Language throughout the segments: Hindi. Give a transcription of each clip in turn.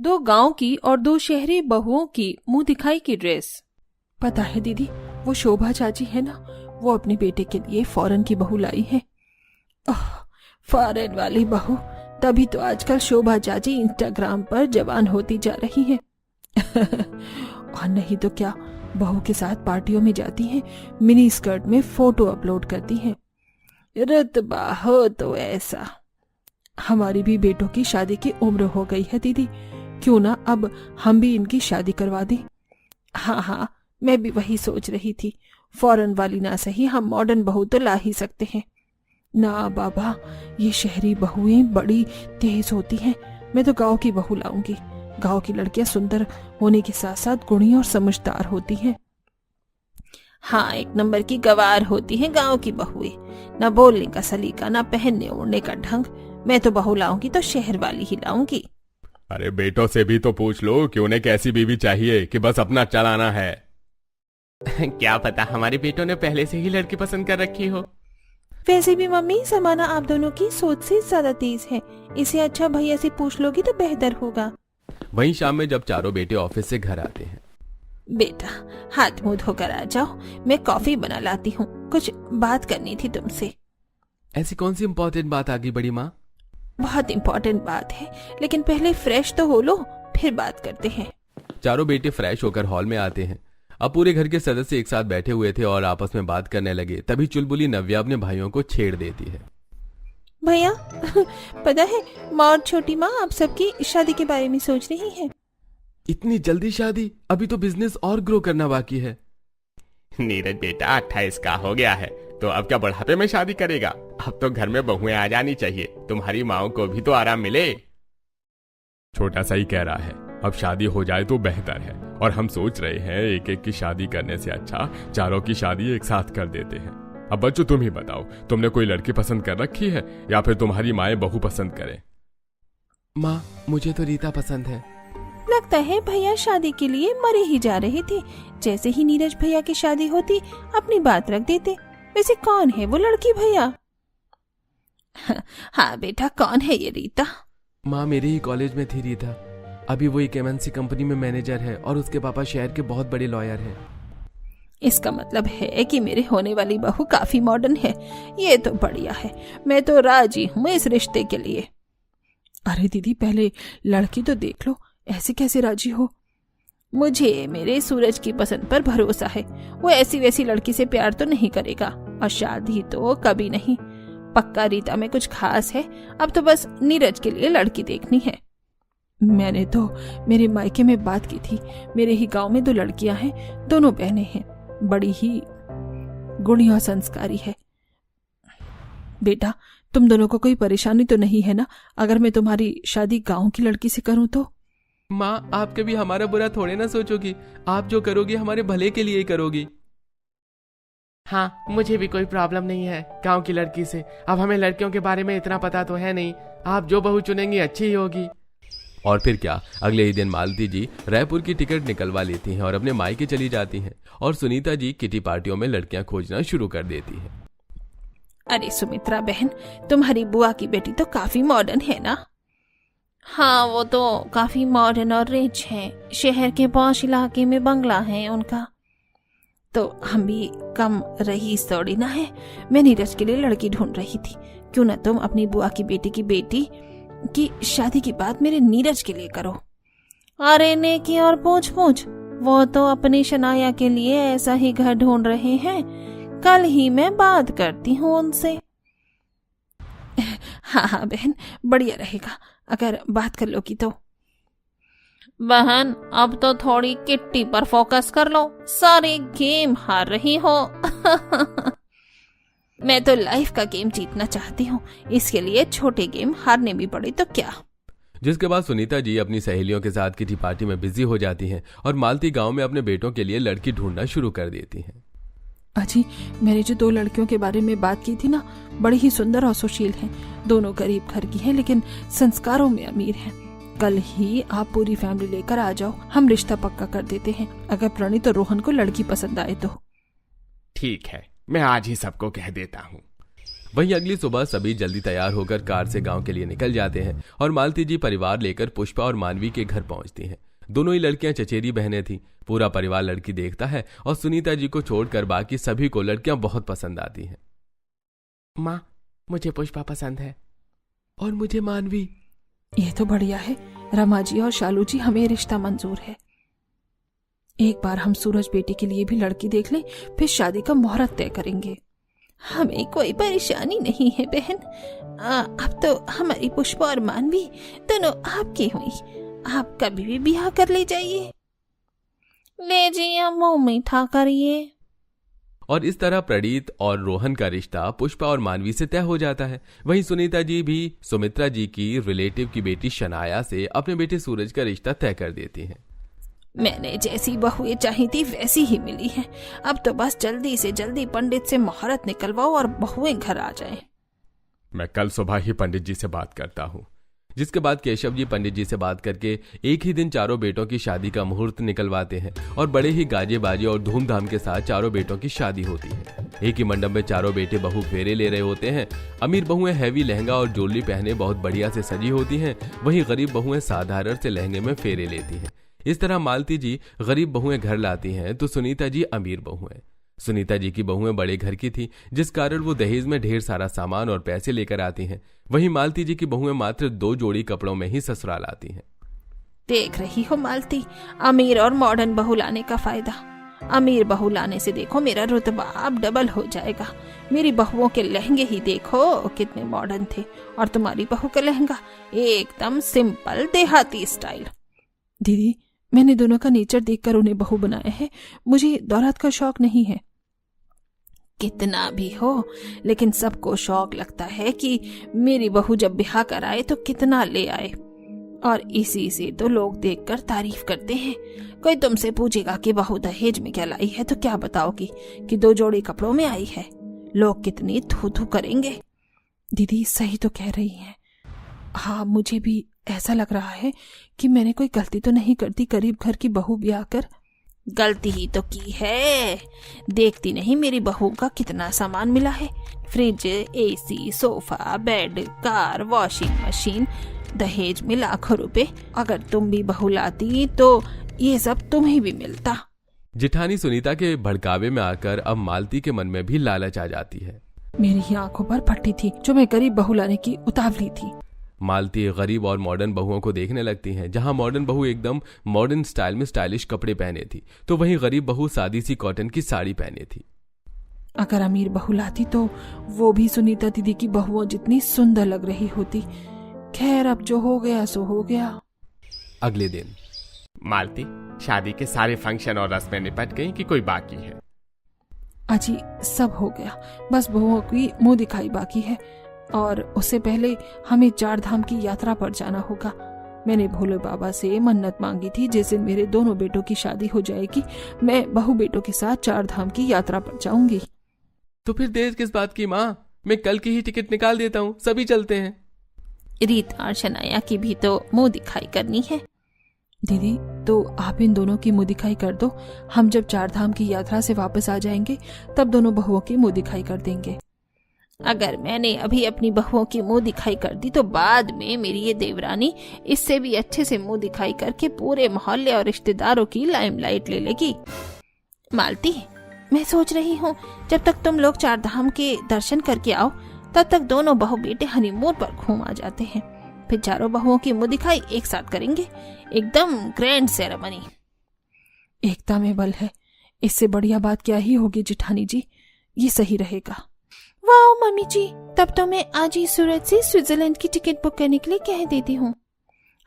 2 गांव की और 2 शहरी बहुओं की मुंह दिखाई की ड्रेस। पता है दीदी, वो शोभा चाची है ना, वो अपने बेटे के लिए फॉरेन की बहू लाई है। फॉरेन वाली बहू, तभी तो आजकल शोभा चाची इंस्टाग्राम पर जवान होती जा रही है। और नहीं तो क्या, बहू के साथ पार्टियों में जाती हैं, मिनी स्कर्ट में फोटो अपलोड करती हैं। रुतबा हो तो ऐसा। हमारी भी बेटों की शादी की उम्र हो गई है दीदी, क्यों ना अब हम भी इनकी शादी करवा दें। हाँ, मैं भी वही सोच रही थी, फॉरेन वाली ना सही, हम मॉडर्न बहू तो ला ही सकते हैं। ना बाबा, ये शहरी बहुएं बड़ी तेज होती हैं, मैं तो गांव की बहू लाऊंगी। गांव की लड़कियां सुंदर होने के साथ साथ गुणी और समझदार होती हैं। हाँ, 1 नंबर की गवार होती है गांव की बहुएं, ना बोलने का सलीका, ना पहनने ओढ़ने का ढंग। मैं तो बहू लाऊंगी तो शहर वाली ही लाऊंगी। अरे बेटों से भी तो पूछ लो कि उन्हें कैसी बीवी चाहिए कि बस अपना चलाना है। क्या पता हमारे बेटों ने पहले से ही लड़की पसंद कर रखी हो। वैसे भी मम्मी, जमाना आप दोनों की सोच से ज्यादा तेज है, इसे अच्छा भैया से पूछ लोगी तो बेहतर होगा। वहीं शाम में जब चारों बेटे ऑफिस से घर आते हैं। बेटा, हाथ मुंह धोकर आ जाओ, मैं कॉफी बना लाती हूँ, कुछ बात करनी थी तुमसे। ऐसी कौन सी इम्पोर्टेंट बात आ गई बड़ी माँ? बहुत इम्पोर्टेंट बात है, लेकिन पहले फ्रेश तो हो लो, फिर बात करते हैं। चारों बेटे फ्रेश होकर हॉल में आते हैं। अब पूरे घर के सदस्य एक साथ बैठे हुए थे और आपस में बात करने लगे। तभी चुलबुली नव्या अपने भाइयों को छेड़ देती है। भैया, पता है माँ और छोटी माँ आप सबकी शादी के बारे में सोच रही है। इतनी जल्दी शादी? अभी तो बिजनेस और ग्रो करना बाकी है। नीरज बेटा 28 का हो गया है, तो अब क्या बुढ़ापे में शादी करेगा? अब तो घर में बहुएं आ जानी चाहिए, तुम्हारी माओ को भी तो आराम मिले। छोटा सा ही कह रहा है, अब शादी हो जाए तो बेहतर है। और हम सोच रहे हैं एक एक की शादी करने से अच्छा चारों की शादी एक साथ कर देते हैं। अब बच्चों तुम ही बताओ, तुमने कोई लड़की पसंद कर रखी है या फिर तुम्हारी माएं बहू पसंद करें? माँ, मुझे तो रीता पसंद है। लगता है भैया शादी के लिए मरे ही जा रहे थे। जैसे ही नीरज भैया की शादी होती अपनी बात रख देते। वैसे कौन है वो लड़की भैया? हाँ बेटा, कौन है ये रीता? माँ, मेरे ही कॉलेज में थी रीता। अभी वो एक MNC कंपनी में मैनेजर है और उसके पापा शहर के बहुत बड़े लॉयर हैं। इसका मतलब है कि मेरे होने वाली बहू काफी मॉडर्न है। ये तो बढ़िया है, मैं तो राजी हूँ इस रिश्ते के लिए। अरे दीदी, पहले लड़की तो देख लो, ऐसे कैसे राजी हो? मुझे मेरे सूरज की पसंद पर भरोसा है, वो ऐसी वैसी लड़की से प्यार तो नहीं करेगा, और शादी तो कभी नहीं। पक्का रीता में कुछ खास है, अब तो बस नीरज के लिए लड़की देखनी है। मैंने तो मेरे मायके में बात की थी, मेरे ही गांव में 2 लड़कियां हैं, दोनों बहनें हैं, बड़ी ही गुणी और संस्कारी है। बेटा, तुम दोनों को कोई परेशानी तो नहीं है ना अगर मैं तुम्हारी शादी गांव की लड़की से करूं तो? माँ, आप कभी हमारा बुरा थोड़े ना सोचोगी। आप जो करोगी हमारे भले के लिए ही करोगी। हाँ, मुझे भी कोई प्रॉब्लम नहीं है गांव की लड़की से। अब हमें लड़कियों के बारे में इतना पता तो है नहीं। आप जो बहू चुनेंगी अच्छी ही होगी। और फिर क्या, अगले ही दिन मालती जी रायपुर की टिकट निकलवा लेती हैं और अपने मायके चली जाती हैं। और सुनीता जी किटी पार्टियों में लड़कियां खोजना शुरू कर देती हैं। अरे सुमित्रा बहन, तुम्हारी बुआ की बेटी तो काफी मॉडर्न है ना? हाँ, वो तो काफी मॉडर्न और रिच है। शहर के पॉश इलाके में बंगला है उनका। तो हम भी कम रईस थोड़ी ना है। मैं नीरज के लिए लड़की ढूंढ रही थी, क्यों ना तुम अपनी बुआ की बेटी की शादी की बात मेरे नीरज के लिए करो। अरे नेकी और पूछ वो तो अपनी शनाया के लिए ऐसा ही घर ढूंढ रहे हैं। कल ही मैं बात करती हूँ उनसे। हाँ बहन, बढ़िया रहेगा अगर बात कर लोगी तो। बहन, अब तो थोड़ी किट्टी पर फोकस कर लो, सारे गेम हार रही हो। मैं तो लाइफ का गेम जीतना चाहती हूँ, इसके लिए छोटे गेम हारने भी पड़े तो क्या। जिसके बाद सुनीता जी अपनी सहेलियों के साथ किटी पार्टी में बिजी हो जाती हैं और मालती गांव में अपने बेटों के लिए लड़की ढूंढना शुरू कर देती हैं। अजी, मैंने जो 2 लड़कियों के बारे में बात की थी ना, बड़ी ही सुंदर और सुशील हैं। दोनों गरीब घर की हैं, लेकिन संस्कारों में अमीर हैं। कल ही आप पूरी फैमिली लेकर आ जाओ, हम रिश्ता पक्का कर देते हैं, अगर प्रणीत और रोहन को लड़की पसंद आए तो। ठीक है, मैं आज ही सबको कह देता हूँ। वहीं अगली सुबह सभी जल्दी तैयार होकर कार से गांव के लिए निकल जाते हैं और मालती जी परिवार लेकर पुष्पा और मानवी के घर पहुंचती हैं। दोनों ही लड़कियां चचेरी बहनें थीं। पूरा परिवार लड़की देखता है और सुनीता जी को छोड़कर बाकी सभी को लड़कियां बहुत पसंद आती हैं। माँ, मुझे पुष्पा पसंद है। और मुझे मानवी। ये तो बढ़िया है। रमा जी और शालू जी, हमें रिश्ता मंजूर है। एक बार हम सूरज बेटी के लिए भी लड़की देख लें, फिर शादी का मुहूर्त तय करेंगे। हमें कोई परेशानी नहीं है बहन। अब तो हमारी पुष्पा और मानवी दोनों आपकी हुई। आप कभी भी ब्याह कर ले जाइए। ले जाइए, मुंह मीठा करिए। और इस तरह प्रणीत और रोहन का रिश्ता पुष्पा और मानवी से तय हो जाता है। वहीं सुनीता जी भी सुमित्रा जी की रिलेटिव की बेटी शनाया से अपने बेटे सूरज का रिश्ता तय कर देती हैं। मैंने जैसी बहुएं चाही थी वैसी ही मिली हैं। अब तो बस जल्दी से जल्दी पंडित से मुहूर्त निकलवाओ और बहुएं घर आ जाएं। मैं कल सुबह ही पंडित जी से बात करता हूँ। जिसके बाद केशव जी पंडित जी से बात करके एक ही दिन चारों बेटों की शादी का मुहूर्त निकलवाते हैं और बड़े ही गाजे बाजे और धूमधाम के साथ चारों बेटों की शादी होती है। एक ही मंडप में चारों बेटे बहू फेरे ले रहे होते हैं। अमीर बहुएं हैवी लहंगा और ज्वेलरी पहने बहुत बढ़िया से सजी होती हैं, वहीं गरीब बहुएं साधारण से लहंगे में फेरे लेती हैं। इस तरह मालती जी गरीब बहुएं घर लाती हैं तो सुनीता जी अमीर बहुएं। सुनीता जी की बहुएं बड़े घर की थी, जिस कारण वो दहेज में ढेर सारा सामान और पैसे लेकर आती हैं। वहीं मालती जी की बहुएं मात्र 2 जोड़ी कपड़ों में ही ससुराल आती हैं। देख रही हो मालती, अमीर और मॉडर्न बहू लाने का फायदा। अमीर बहू लाने से देखो मेरा रुतबा अब डबल हो जाएगा। मेरी बहुओं के लहंगे ही देखो कितने मॉडर्न थे, और तुम्हारी बहू का लहंगा एकदम सिंपल देहाती स्टाइल। दीदी, मैंने दोनों का नेचर देखकर उन्हें बहू बनाया है। मुझे दौलत का शौक नहीं है। कितना भी हो, लेकिन सबको शौक लगता है कि मेरी बहू जब ब्याह कराए तो कितना ले आए, और इसी से तो लोग देखकर तारीफ करते हैं। कोई तुमसे पूछेगा कि बहू दहेज में क्या लाई है तो क्या बताओगी कि 2 जोड़ी कपड़ों में आई है। लोग कितनी थू थू करेंगे। दीदी सही तो कह रही हैं। हाँ, मुझे भी ऐसा लग रहा है कि मैंने कोई गलती तो नहीं कर दी गरीब घर की बहू ब्याह कर। गलती ही तो की है। देखती नहीं मेरी बहू का कितना सामान मिला है। Fridge, AC, sofa, bed, car, washing machine, दहेज में लाखों रुपए। अगर तुम भी बहू लाती तो ये सब तुम्हें भी मिलता। जिठानी सुनीता के भड़कावे में आकर अब मालती के मन में भी लालच आ जाती है। मेरी ही आंखों पर पट्टी थी जो मैं गरीब बहू लाने की उतावली थी। मालती गरीब और मॉडर्न बहुओं को देखने लगती हैं। जहां मॉडर्न बहू एकदम मॉडर्न स्टाइल में स्टाइलिश कपड़े पहने थी, तो वहीं गरीब बहू सादी सी कॉटन की साड़ी पहने थी। अगर अमीर बहू लाती तो वो भी सुनीता दीदी की बहुओं जितनी सुंदर लग रही होती। खैर, अब जो हो गया सो हो गया। अगले दिन मालती, शादी के सारे फंक्शन और रस्में निपट गई कि कोई बाकी है? अजी, सब हो गया, बस बहुओं की मुंह दिखाई बाकी है। और उससे पहले हमें 4 धाम की यात्रा पर जाना होगा। मैंने भोले बाबा से मन्नत मांगी थी, जिस दिन मेरे दोनों बेटों की शादी हो जाएगी मैं बहू बेटों के साथ 4 धाम की यात्रा पर जाऊंगी। तो फिर देर किस बात की माँ? मैं कल की ही टिकट निकाल देता हूँ, सभी चलते हैं। रीता और शनाया की भी तो मुंह दिखाई करनी है। दीदी, तो आप इन दोनों की मुंह दिखाई कर दो। हम जब 4 धाम की यात्रा से वापस आ जाएंगे तब दोनों बहुओं की मुंह दिखाई कर देंगे। अगर मैंने अभी अपनी बहुओं की मुंह दिखाई कर दी तो बाद में मेरी ये देवरानी इससे भी अच्छे से मुंह दिखाई करके पूरे मोहल्ले और रिश्तेदारों की लाइमलाइट ले लेगी। मालती, मैं सोच रही हूँ जब तक तुम लोग 4 धाम के दर्शन करके आओ तब तक दोनों बहू बेटे हनीमून पर घूम आ जाते हैं। फिर चारों बहुओं की मुंह दिखाई एक साथ करेंगे, एकदम ग्रैंड सेरेमनी। एकता में बल है, इससे बढ़िया बात क्या ही होगी जिठानी जी। ये सही रहेगा। वाह मम्मी जी, तब तो मैं आज ही सूरत से स्विट्जरलैंड की टिकट बुक करने के लिए कह देती हूँ।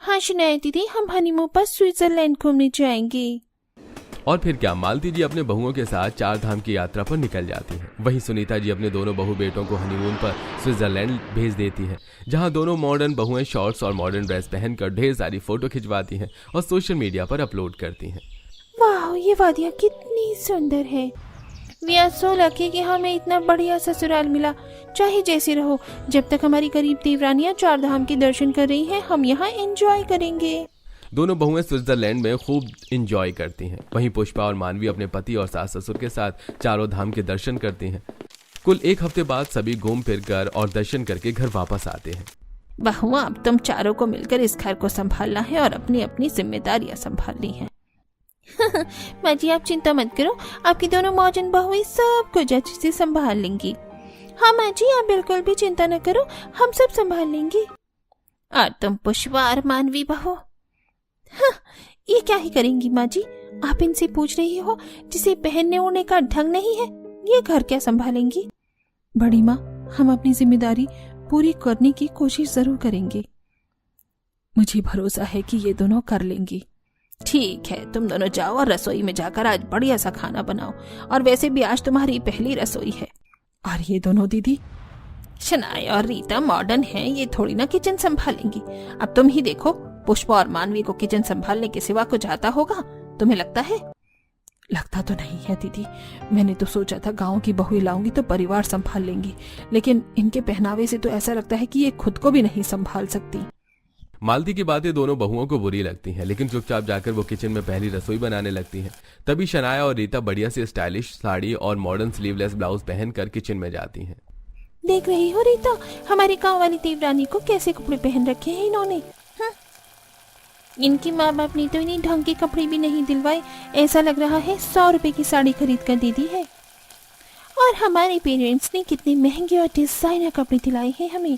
हाँ शनाया दीदी, हम हनीमून पर स्विट्जरलैंड घूमने जाएंगे। और फिर क्या, मालती जी अपने बहुओं के साथ 4 धाम की यात्रा पर निकल जाती हैं। वहीं सुनीता जी अपने दोनों बहू बेटों को हनीमून पर स्विट्जरलैंड भेज देती हैं, जहां दोनों मॉडर्न बहुएं शॉर्ट्स और मॉडर्न ड्रेस पहनकर ढेर सारी फोटो खिंचवाती हैं और सोशल मीडिया पर अपलोड करती हैं। वाह, ये वादियाँ कितनी सुंदर है। वी आर सो लकी कि हमें इतना बढ़िया ससुराल मिला। चाहे जैसे रहो, जब तक हमारी गरीब देवरानियां 4 धाम के दर्शन कर रही हैं, हम यहाँ एंजॉय करेंगे। दोनों बहुएं स्विट्जरलैंड में खूब एंजॉय करती हैं। वहीं पुष्पा और मानवी अपने पति और सास ससुर के साथ चारों धाम के दर्शन करती हैं। कुल एक हफ्ते बाद सभी घूम फिर कर और दर्शन करके घर वापस आते हैं। बहुआ, अब तुम चारों को मिलकर इस घर को संभालना है और अपनी अपनी जिम्मेदारियां संभालनी है। माँ जी, आप चिंता मत करो, आपकी दोनों मौजन बहुएं सब कुछ अच्छे से संभाल लेंगी। हाँ माँ जी, आप बिल्कुल भी चिंता न करो, हम सब संभाल लेंगी। और तुम पुष्पा और मानवी बहू, हाँ, ये क्या ही करेंगी माँ जी? आप इनसे पूछ रही हो जिसे पहनने ओढ़ने का ढंग नहीं है, ये घर क्या संभालेंगी? बड़ी माँ, हम अपनी जिम्मेदारी पूरी करने की कोशिश जरूर करेंगे। मुझे भरोसा है कि ये दोनों कर लेंगी। ठीक है, तुम दोनों जाओ और रसोई में जाकर आज बढ़िया सा खाना बनाओ। और वैसे भी आज तुम्हारी पहली रसोई है। और ये दोनों दीदी? शनाया और रीता मॉडर्न हैं, ये थोड़ी ना किचन संभालेंगी। अब तुम ही देखो, पुष्पा और मानवी को किचन संभालने के सिवा कुछ आता होगा? तुम्हें लगता है? लगता तो नहीं है दीदी। मैंने तो सोचा था गांव की बहुएं लाऊंगी तो परिवार संभाल लेंगी, लेकिन इनके पहनावे से तो ऐसा लगता है कि ये खुद को भी नहीं संभाल सकती। मालती की बातें दोनों बहुओं को बुरी लगती हैं, लेकिन चुपचाप जाकर वो किचन में पहली रसोई बनाने लगती हैं। तभी शनाया और रीता बढ़िया से स्टाइलिश साड़ी और मॉडर्न स्लीवलेस ब्लाउज पहनकर किचन में जाती हैं। देख रही हो रीता, हमारी गांव वाली देवरानी को कैसे कपड़े पहन रखे हैं इन्होंने। इनकी माँ बाप ने तो इन्हें ढंग के कपड़े भी नहीं दिलवाए, ऐसा लग रहा है 100 रुपए की साड़ी खरीद कर दे दी है। और हमारे पेरेंट्स ने कितने महंगे और डिजाइनर कपड़े दिलाए हैं हमें।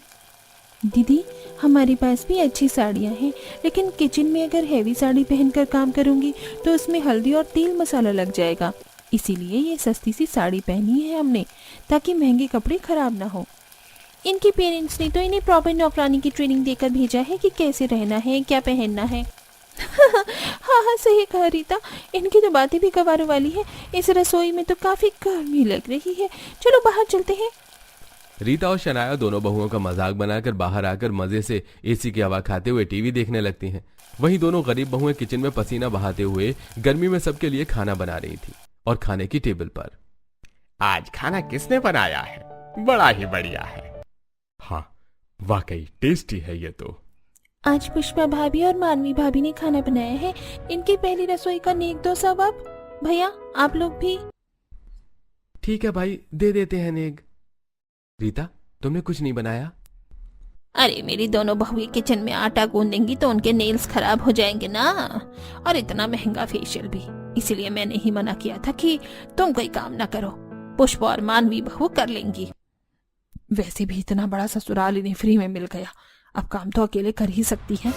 दीदी, हमारे पास भी अच्छी साड़ियाँ हैं, लेकिन किचन में अगर हैवी साड़ी पहनकर काम करूंगी तो उसमें हल्दी और तेल मसाला लग जाएगा। इसीलिए ये सस्ती सी साड़ी पहनी है हमने, ताकि महंगे कपड़े खराब ना हो। इनके पेरेंट्स ने तो इन्हें प्रॉपर नौकरानी की ट्रेनिंग देकर भेजा है कि कैसे रहना है, क्या पहनना है। हाँ हाँ, सही कहा रीता, इनकी तो बातें भी गवारों वाली है। इस रसोई में तो काफी गर्मी लग रही है, चलो बाहर चलते हैं। रीता और शनाया दोनों बहुओं का मजाक बनाकर बाहर आकर मजे से एसी की हवा खाते हुए टीवी देखने लगती हैं। वहीं दोनों गरीब बहुएं किचन में पसीना बहाते हुए गर्मी में सबके लिए खाना बना रही थी। और खाने की टेबल पर आज खाना किसने बनाया है? बड़ा ही बढ़िया है। हाँ, वाकई टेस्टी है ये तो। आज पुष्पा भाभी और मानवी भाभी ने खाना बनाया है। इनकी पहली रसोई का नेक दो सबब। भैया, आप लोग भी। ठीक है भाई, दे देते हैं नेग। रीता, तुमने कुछ नहीं बनाया? अरे मेरी दोनों बहुएं किचन में आटा गूंदेंगी तो उनके नेल्स खराब हो जाएंगे ना, और इतना महंगा फेशियल भी। इसीलिए मैंने ही मना किया था कि तुम कोई काम ना करो, पुष्पा और मानवी बहू कर लेंगी। वैसे भी इतना बड़ा ससुराल इन्हें फ्री में मिल गया, अब काम तो अकेले कर ही सकती हैं।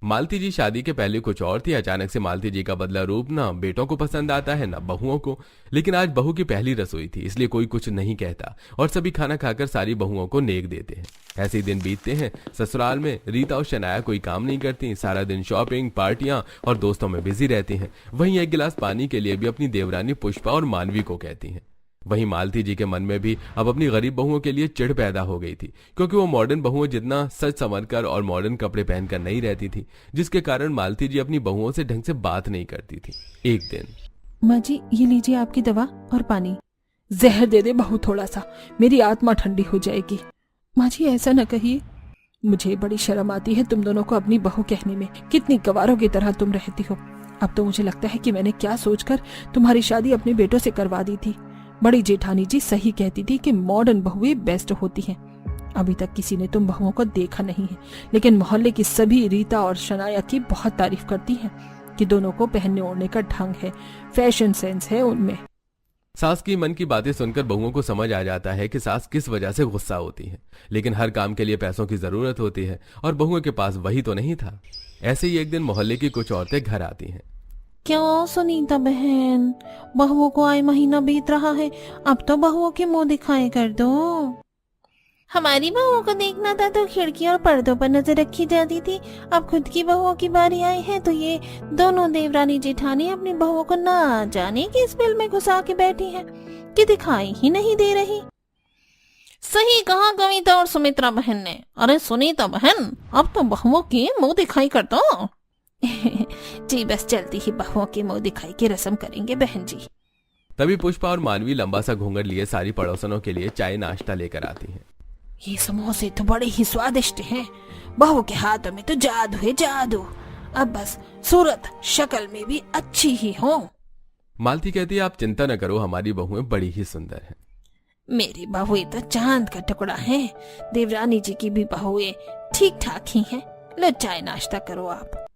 मालती जी शादी के पहले कुछ और थी। अचानक से मालती जी का बदला रूप ना बेटों को पसंद आता है ना बहुओं को। लेकिन आज बहू की पहली रसोई थी, इसलिए कोई कुछ नहीं कहता और सभी खाना खाकर सारी बहुओं को नेक देते हैं। ऐसे ही दिन बीतते हैं। ससुराल में रीता और शनाया कोई काम नहीं करती, सारा दिन शॉपिंग, पार्टियां और दोस्तों में बिजी रहती हैं। वहीं एक गिलास पानी के लिए भी अपनी देवरानी पुष्पा और मानवी को कहती हैं। वहीं मालती जी के मन में भी अब अपनी गरीब बहुओं के लिए चिढ़ पैदा हो गई थी, क्योंकि वो मॉडर्न बहुओं जितना सच संवरकर और मॉडर्न कपड़े पहनकर नहीं रहती थी, जिसके कारण मालती जी अपनी बहुओं से ढंग से बात नहीं करती थी। एक दिन, माँ जी, ये लीजिए आपकी दवा और पानी। जहर दे दे बहू थोड़ा सा, मेरी आत्मा ठंडी हो जाएगी। माँ जी, ऐसा न कहिए, मुझे बड़ी शर्म आती है तुम दोनों को अपनी बहू कहने में। कितनी गवारों की तरह तुम रहती हो। अब तो मुझे लगता है कि मैंने क्या सोचकर तुम्हारी शादी अपने बेटों से करवा दी थी। बड़ी जेठानी जी सही कहती थी कि मॉडर्न बहुएं बेस्ट होती हैं। अभी तक किसी ने तुम बहुओं को देखा नहीं है, लेकिन मोहल्ले की सभी रीता और शनाया की बहुत तारीफ करती हैं कि दोनों को पहनने ओढ़ने का ढंग है, फैशन सेंस है उनमें। सास की मन की बातें सुनकर बहुओं को समझ आ जाता है कि सास किस वजह से गुस्सा होती है, लेकिन हर काम के लिए पैसों की जरूरत होती है और बहुओं के पास वही तो नहीं था। ऐसे ही एक दिन मोहल्ले की कुछ औरतें घर आती हैं। क्यों सुनीता बहन, बहुओं को आए महीना बीत रहा है, अब तो बहुओं के मुंह दिखाए कर दो। हमारी बहुओं को देखना था तो खिड़की और पर्दों पर नजर रखी जाती थी। अब खुद की बहुओं की बारी आई है तो ये दोनों देवरानी जेठानी अपनी बहुओं को ना जाने किस बिल में घुसा के बैठी हैं कि दिखाई ही नहीं दे रही। सही कहा कविता और सुमित्रा बहन ने। अरे सुनीता बहन, अब तो बहुओं के मुंह दिखाई कर दो। जी बस जल्दी ही बहुओं के मुंह दिखाई की रस्म करेंगे बहन जी। तभी पुष्पा और मानवी लंबा सा घूंघट लिए सारी पड़ोसनों के लिए चाय नाश्ता लेकर आती हैं। ये समोसे तो बड़े ही स्वादिष्ट हैं। बहू के हाथों में तो जादू है जादू। अब बस सूरत शक्ल में भी अच्छी ही हो। मालती कहती है, आप चिंता न करो, हमारी बहुएं बड़ी ही सुंदर हैं। मेरी बहुएं तो चांद का टुकड़ा है। देवरानी जी की भी बहुएं ठीक ठाक ही हैं। लो चाय नाश्ता करो आप।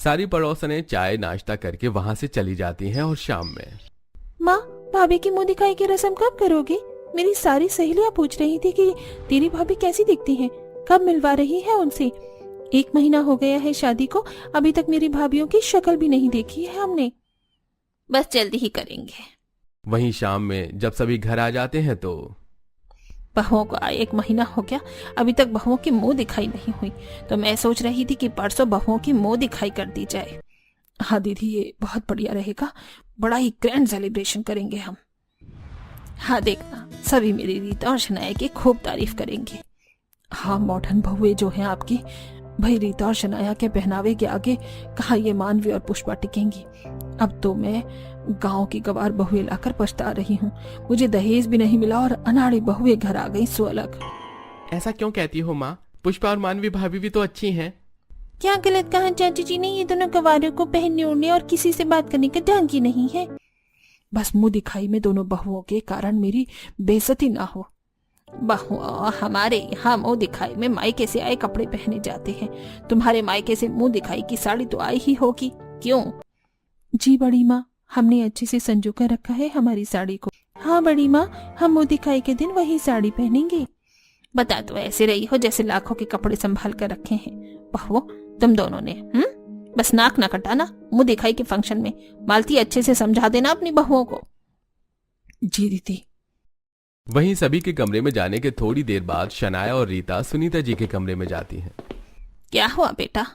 सारी पड़ोसनें चाय नाश्ता करके वहां से चली जाती हैं और शाम में माँ, भाभी की मुंह दिखाई की रस्म कब करोगी? मेरी सारी सहेलियां पूछ रही थी कि तेरी भाभी कैसी दिखती हैं, कब मिलवा रही है उनसे। 1 महीना हो गया है शादी को, अभी तक मेरी भाभीयों की शक्ल भी नहीं देखी है हमने। बस जल्दी ही करेंगे। वहीं शाम में जब सभी घर आ जाते हैं तो बहुओं को आए 1 महीना हो गया, अभी तक बहुओं की मुंह दिखाई नहीं हुई। तो मैं सोच रही थी कि परसों बहुओं की मुंह दिखाई कर दी जाए। हाँ दीदी, ये बहुत बढ़िया रहेगा, बड़ा ही ग्रैंड सेलिब्रेशन करेंगे हम। हाँ देखना, सभी मेरी रीता और शनाया की खूब तारीफ करेंगे। हाँ, मॉडर्न बहुएं जो हैं आपकी, भाई रीता और शनाया के पहनावे के आगे कहाँ ये मानवी और पुष्पा टिकेंगी। अब तो मैं गांव की गवार बहुएं लाकर पछता रही हूँ। मुझे दहेज भी नहीं मिला और अनाड़ी बहुएं घर आ गई सो अलग। ऐसा क्यों कहती हो माँ? पुष्पा और मानवी भाभी भी तो अच्छी हैं। क्या गलत कहा चाची जी ने? ये दोनों गवारों को पहनने ओढ़ने और किसी से बात करने का ढंग ही नहीं है। बस मुंह दिखाई में दोनों बहुओं के कारण मेरी बेइज्जती ना हो। बहुओं, हमारे यहाँ मुंह दिखाई में मायके से आए कपड़े पहने जाते हैं। तुम्हारे मायके से मुंह दिखाई की साड़ी तो आई ही होगी, क्यों? जी बड़ी माँ, हमने अच्छे से संजो कर रखा है हमारी साड़ी को। हाँ बड़ी माँ, हम मुंह दिखाई के दिन वही साड़ी पहनेंगे। बता तो ऐसे रही हो जैसे लाखों के कपड़े संभाल कर रखे हैं। बहुओं, तुम दोनों ने बस नाक ना कटाना मुंह दिखाई के फंक्शन में। मालती, अच्छे से समझा देना अपनी बहुओं को। जी दीदी। वहीं सभी के कमरे में जाने के थोड़ी देर बाद शनाया और रीता सुनीता जी के कमरे में जाती हैं। क्या हुआ बेटा?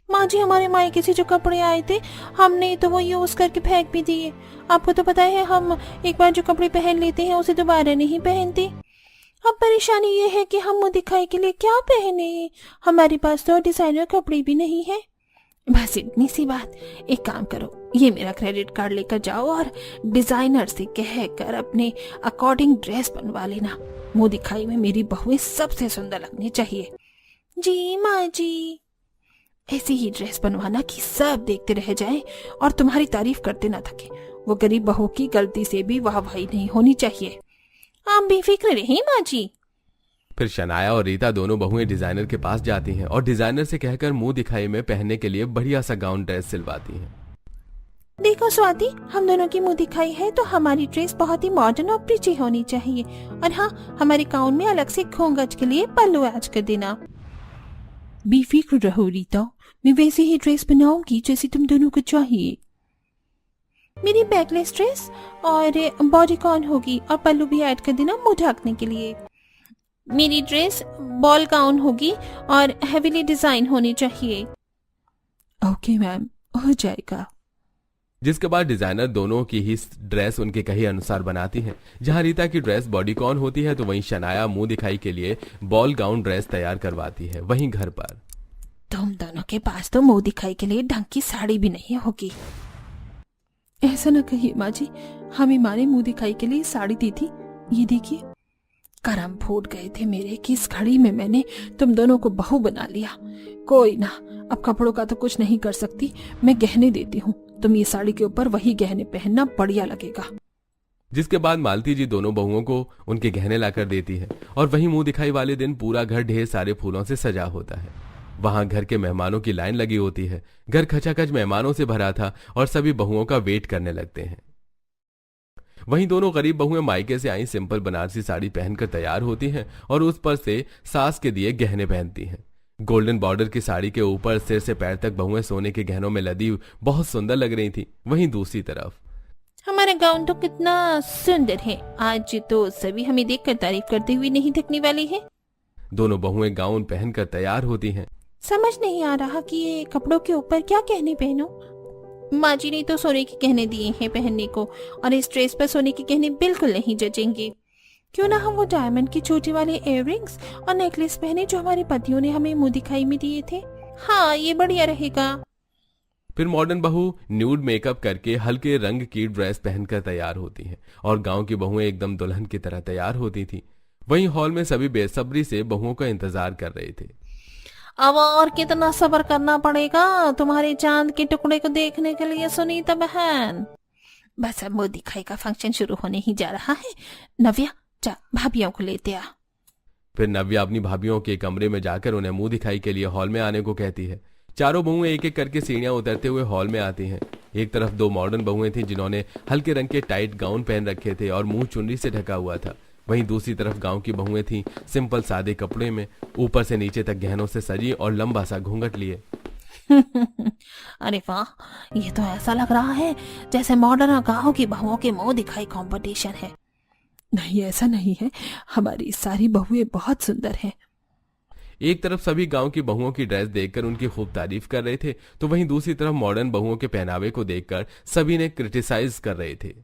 माँ जी, हमारे मायके से जो कपड़े आए थे हमने तो वो यूज करके फेंक भी दिए। आपको तो पता है हम एक बार जो कपड़े पहन लेते हैं उसे दोबारा नहीं पहनते। अब परेशानी ये है कि हम मुंह दिखाई के लिए क्या पहने, हमारे पास तो डिजाइनर कपड़े भी नहीं है। बस इतनी सी बात। एक काम करो, ये मेरा क्रेडिट कार्ड लेकर जाओ और डिजाइनर से कहकर अपने अकॉर्डिंग ड्रेस बनवा लेना। मुंह दिखाई में मेरी बहुएं सबसे सुंदर लगनी चाहिए। जी माँ जी। ऐसी ही ड्रेस बनवाना कि सब देखते रह जाएं और तुम्हारी तारीफ करते ना थके। वो गरीब बहू की गलती से भी वाहवाही नहीं होनी चाहिए। आप बेफिक्र रहिए माँ जी। फिर शनाया और रीता दोनों बहुएं डिजाइनर के पास जाती हैं और डिजाइनर से कहकर मुंह दिखाई में पहनने के लिए बढ़िया सा गाउन ड्रेस सिलवाती हैं। देखो स्वाति, हम दोनों की मुंह दिखाई है तो हमारी ड्रेस बहुत ही मॉडर्न और प्रीची होनी चाहिए। और हाँ, हमारे गाउन में अलग से खोंगच के लिए पल्लू ऐड कर देना। बेफिक्र रहो रीता, मैं वैसे ही ड्रेस बनाऊंगी जैसी तुम दोनों को चाहिए। मेरी बैकलेस ड्रेस और बॉडीकॉन होगी और पल्लू भी ऐड कर देना मुंह ढकने के लिए। मेरी ड्रेस बॉल गाउन होगी और हेवीली डिजाइन होनी चाहिए। ओके मैम, हो जाएगा। जिसके बाद डिजाइनर दोनों की ही ड्रेस उनके कहे अनुसार बनाती है। जहां रीता की ड्रेस बॉडीकॉन होती है तो वहीं शनाया मुंह दिखाई के लिए बॉल गाउन ड्रेस तैयार करवाती है। वहीं घर पर तुम दोनों के पास तो मुंह दिखाई के लिए ढंग की साड़ी भी नहीं होगी। ऐसा न कहिए माँ जी, हमें माँ ने मुंह दिखाई के लिए साड़ी दी थी। ये देखिए, करम फूट गए थे मेरे कि इस घड़ी में मैंने तुम दोनों को बहू बना लिया। कोई ना, अब कपड़ों का तो कुछ नहीं कर सकती, मैं गहने देती हूँ। तुम ये साड़ी के ऊपर वही गहने पहनना, बढ़िया लगेगा। जिसके बाद मालती जी दोनों बहुओं को उनके गहने लाकर देती है और वहीं मुंह दिखाई वाले दिन पूरा घर ढेर सारे फूलों से सजा होता है। वहां घर के मेहमानों की लाइन लगी होती है। घर खचाखच मेहमानों से भरा था और सभी बहुओं का वेट करने लगते हैं। वहीं दोनों गरीब बहुएं मायके से आई सिंपल बनारसी साड़ी पहनकर तैयार होती हैं और उस पर से सास के दिए गहने पहनती हैं। गोल्डन बॉर्डर की साड़ी के ऊपर सिर से पैर तक बहुएं सोने के गहनों में लदी बहुत सुंदर लग रही थी। वहीं दूसरी तरफ हमारा गाउन तो कितना सुंदर है, आज तो सभी हमें देखकर तारीफ करते हुए नहीं थकने वाली है। दोनों बहुएं गाउन पहनकर तैयार होती हैं। समझ नहीं आ रहा कि ये कपड़ों के ऊपर क्या गहने पहनो। माँ जी ने तो सोने के गहने दिए हैं पहनने को और इस ड्रेस पर सोने के गहने बिल्कुल नहीं जचेंगे। क्यों ना हम वो डायमंड की छोटी वाले इयररिंग्स और नेकलेस पहने जो हमारे पतियों ने हमें मुंह दिखाई में दिए थे। हाँ, ये बढ़िया रहेगा। फिर मॉडर्न बहू न्यूड मेकअप करके हल्के रंग की ड्रेस पहनकर तैयार होती हैं और गांव की बहुएं एकदम दुल्हन की तरह तैयार होती थी। वहीं हॉल में सभी बेसब्री से बहुओं का इंतजार कर रहे थे। अब और कितना सब्र करना पड़ेगा तुम्हारे चांद के टुकड़े को देखने के लिए सुनीता बहन। बस अब मुंह दिखाई का फंक्शन शुरू होने ही जा रहा है। नव्या, जा भाभियों को लेते आ। फिर नव्या अपनी भाभीियों के कमरे में जाकर उन्हें मुंह दिखाई के लिए हॉल में आने को कहती है। चारों बहुएं एक एक करके सीढ़ियां उतरते हुए हॉल में आती हैं। एक तरफ दो मॉडर्न बहुएं थीं जिन्होंने हल्के रंग के टाइट गाउन पहन रखे थे और मुंह चुनरी से ढका हुआ था। वहीं दूसरी तरफ गांव की बहुएं थीं सिंपल सादे कपड़े में, ऊपर से नीचे तक गहनों से सजी और लंबा सा घूंघट लिए। अरे वाह, ये तो ऐसा लग रहा है जैसे मॉडर्न गांव की बहुओं के मुंह दिखाई कंपटीशन है। नहीं, ऐसा नहीं है, हमारी सारी बहुएं बहुत सुंदर हैं। एक तरफ सभी गांव की बहुओं की ड्रेस देखकर उनकी खूब तारीफ कर रहे थे, तो वहीं दूसरी तरफ मॉडर्न बहुओं के पहनावे को देखकर सभी ने क्रिटिसाइज कर रहे थे।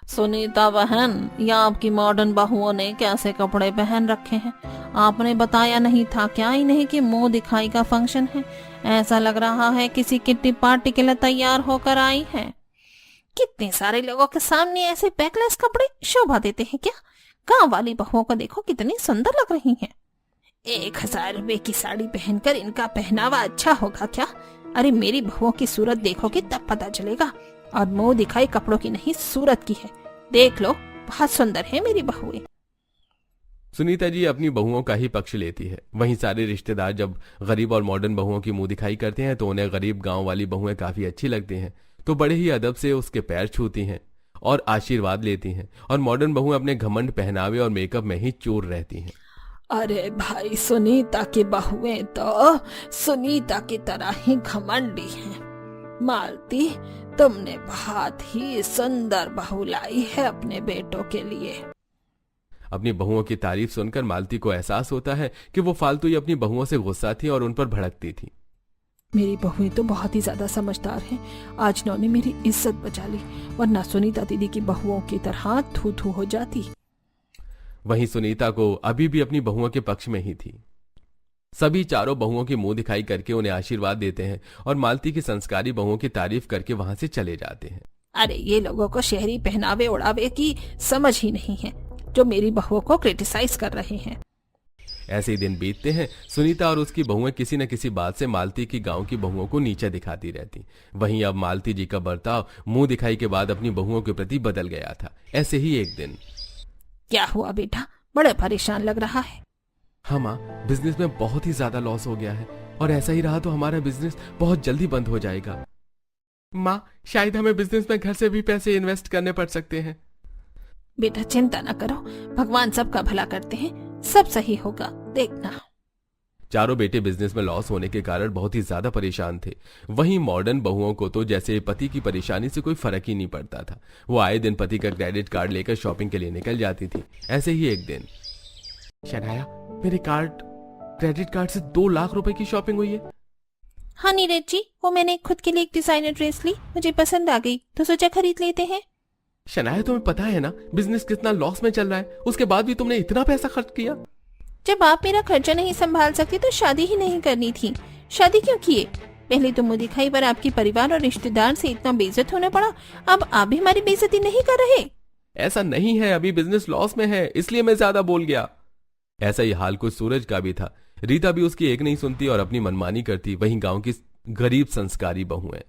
सुनीता बहन, या आपकी मॉडर्न बहुओं ने कैसे कपड़े पहन रखे हैं? आपने बताया नहीं था क्या इन्हें कि मुंह दिखाई का फंक्शन है? ऐसा लग रहा है किसी किट्टी पार्टी के लिए तैयार होकर आई है। कितने सारे लोगों के सामने ऐसे बैकलेस कपड़े शोभा देते हैं क्या? गांव वाली बहुओं को देखो कितनी सुंदर लग रही हैं। 1000 रुपए की साड़ी पहनकर इनका पहनावा अच्छा होगा क्या? अरे मेरी बहुओं की सूरत देखोगे तब पता चलेगा। और मुंह दिखाई कपड़ों की नहीं, सूरत की है। देख लो, बहुत सुंदर है मेरी बहुएं। सुनीता जी अपनी बहुओं का ही पक्ष लेती है। वहीं सारे रिश्तेदार जब गरीब और मॉडर्न बहुओं की मुंह दिखाई करते हैं तो उन्हें गरीब गांव वाली बहुएं काफी अच्छी लगती हैं, तो बड़े ही अदब से उसके पैर छूती हैं और आशीर्वाद लेती हैं। और मॉडर्न बहुएं अपने घमंड पहनावे और मेकअप में ही चूर रहती हैं। अरे भाई, सुनीता की बहुएं तो सुनीता की तरह ही घमंडी हैं। मालती, तुमने बहुत ही सुंदर बहू लाई है अपने बेटों के लिए। अपनी बहुओं की तारीफ सुनकर मालती को एहसास होता है कि वो फालतू ही अपनी बहुओं से गुस्सा थी और उन पर भड़कती थी। मेरी बहुएं तो बहुत ही ज्यादा समझदार हैं। आज इन्होंने मेरी इज्जत बचा ली, वरना सुनीता दीदी की बहुओं की तरह थू थू हो जाती। वहीं सुनीता को अभी भी अपनी बहुओं के पक्ष में ही थी। सभी चारों बहुओं की मुंह दिखाई करके उन्हें आशीर्वाद देते हैं और मालती की संस्कारी बहुओं की तारीफ करके वहां से चले जाते हैं। अरे ये लोगों को शहरी पहनावे उड़ावे की समझ ही नहीं है, जो मेरी बहुओं को क्रिटिसाइज कर रहे हैं। ऐसे ही दिन बीतते हैं। सुनीता और उसकी बहुएं किसी न किसी बात से मालती की गांव की बहुओं को नीचे दिखाती रहती। वहीं अब मालती जी का बर्ताव मुंह दिखाई के बाद अपनी बहुओं के प्रति बदल गया था। ऐसे ही एक दिन, क्या हुआ बेटा, बड़े परेशान लग रहा है? हाँ माँ, बिजनेस में बहुत ही ज्यादा लॉस हो गया है और ऐसा ही रहा तो हमारा बिजनेस बहुत जल्दी बंद हो जाएगा। माँ, शायद हमें बिजनेस में घर से भी पैसे इन्वेस्ट करने पड़ सकते हैं। बेटा चिंता न करो, भगवान सबका भला करते हैं, सब सही होगा, देखना। चारों बेटे बिजनेस में लॉस होने के कारण बहुत ही ज्यादा परेशान थे। वहीं मॉडर्न बहुओं को तो जैसे पति की परेशानी से कोई फर्क ही नहीं पड़ता था। वो आए दिन पति का क्रेडिट कार्ड लेकर शॉपिंग के लिए निकल जाती थी। ऐसे ही एक दिन, शनाया, मेरे क्रेडिट कार्ड से 2 लाख रुपए की शॉपिंग हुई है। हाँ नीरज जी, वो मैंने खुद के लिए एक डिजाइनर ड्रेस ली, मुझे पसंद आ गई तो सोचा खरीद लेते हैं। शनाया, तुम्हें पता है ना बिजनेस कितना लॉस में चल रहा है, उसके बाद भी तुमने इतना पैसा खर्च किया। जब आप मेरा खर्चा नहीं संभाल सकते तो शादी ही नहीं करनी थी। शादी क्यों किए? पहले तो मुंह दिखाई पर आपके परिवार और रिश्तेदार से इतना बेइज्जत होना पड़ा, अब आप भी हमारी बेइज्जती नहीं कर रहे। ऐसा नहीं है, अभी बिजनेस लॉस में है, इसलिए मैं ज्यादा बोल गया। ऐसा ही हाल कुछ सूरज का भी था। रीता भी उसकी एक नहीं सुनती और अपनी मनमानी करती। वहीं गांव की गरीब संस्कारी बहू है।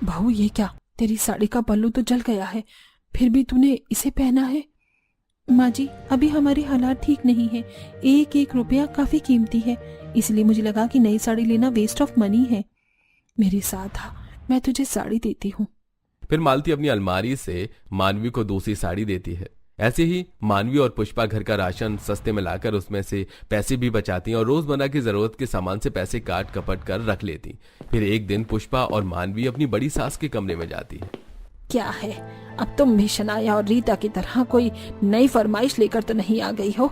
बहू, ये क्या, तेरी साड़ी का पल्लू तो जल गया है, फिर भी तूने इसे पहना है? माँ जी, अभी हमारे हालात ठीक नहीं है, 1-1 रुपया काफी कीमती है, इसलिए मुझे लगा कि नई साड़ी लेना वेस्ट ऑफ मनी है। मेरे साथ आ, मैं तुझे साड़ी देती हूँ। फिर मालती अपनी अलमारी से मानवी को दूसरी साड़ी देती है। ऐसे ही मानवी और पुष्पा घर का राशन सस्ते में लाकर उसमें से पैसे भी बचाती और रोजमर्रा की जरूरत के सामान से पैसे काट कपट कर रख लेती। फिर एक दिन पुष्पा और मानवी अपनी बड़ी सास के कमरे में जाती है। क्या है, अब तुम भी शनाया और रीता की तरह कोई नई फरमाइश लेकर तो नहीं आ गई हो?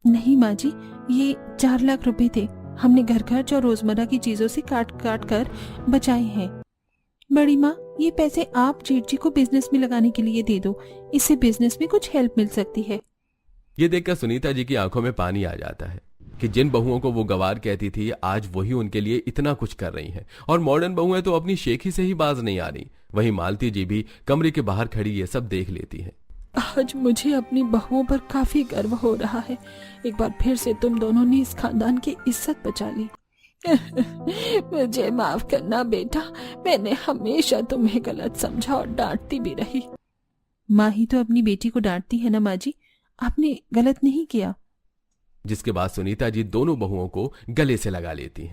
नहीं माँ जी, ये 4 लाख रुपए थे, हमने घर खर्च और रोजमर्रा की चीजों से काट काट कर बचाए हैं। बड़ी माँ, ये पैसे आप जेठ जी को बिजनेस में लगाने के लिए दे दो, इससे बिजनेस में कुछ हेल्प मिल सकती है। ये देखकर सुनीता जी की आंखों में पानी आ जाता है कि जिन बहुओं को वो गवार कहती थी आज वही उनके लिए इतना कुछ कर रही हैं। और मॉडर्न बहुएं तो अपनी शेखी से ही बाज नहीं आ रही। वहीं मालती जी भी कमरे के बाहर खड़ी ये सब देख लेती है। आज मुझे अपनी बहुओं पर काफी गर्व हो रहा है। एक बार फिर से तुम दोनों ने इस खानदान की इज्जत बचा ली। मुझे माफ करना बेटा, मैंने हमेशा तुम्हें गलत समझा और डांटती भी रही। माँ ही तो अपनी बेटी को डांटती है ना माँ जी, आपने गलत नहीं किया। जिसके बाद सुनीता जी दोनों बहुओं को गले से लगा लेती हैं।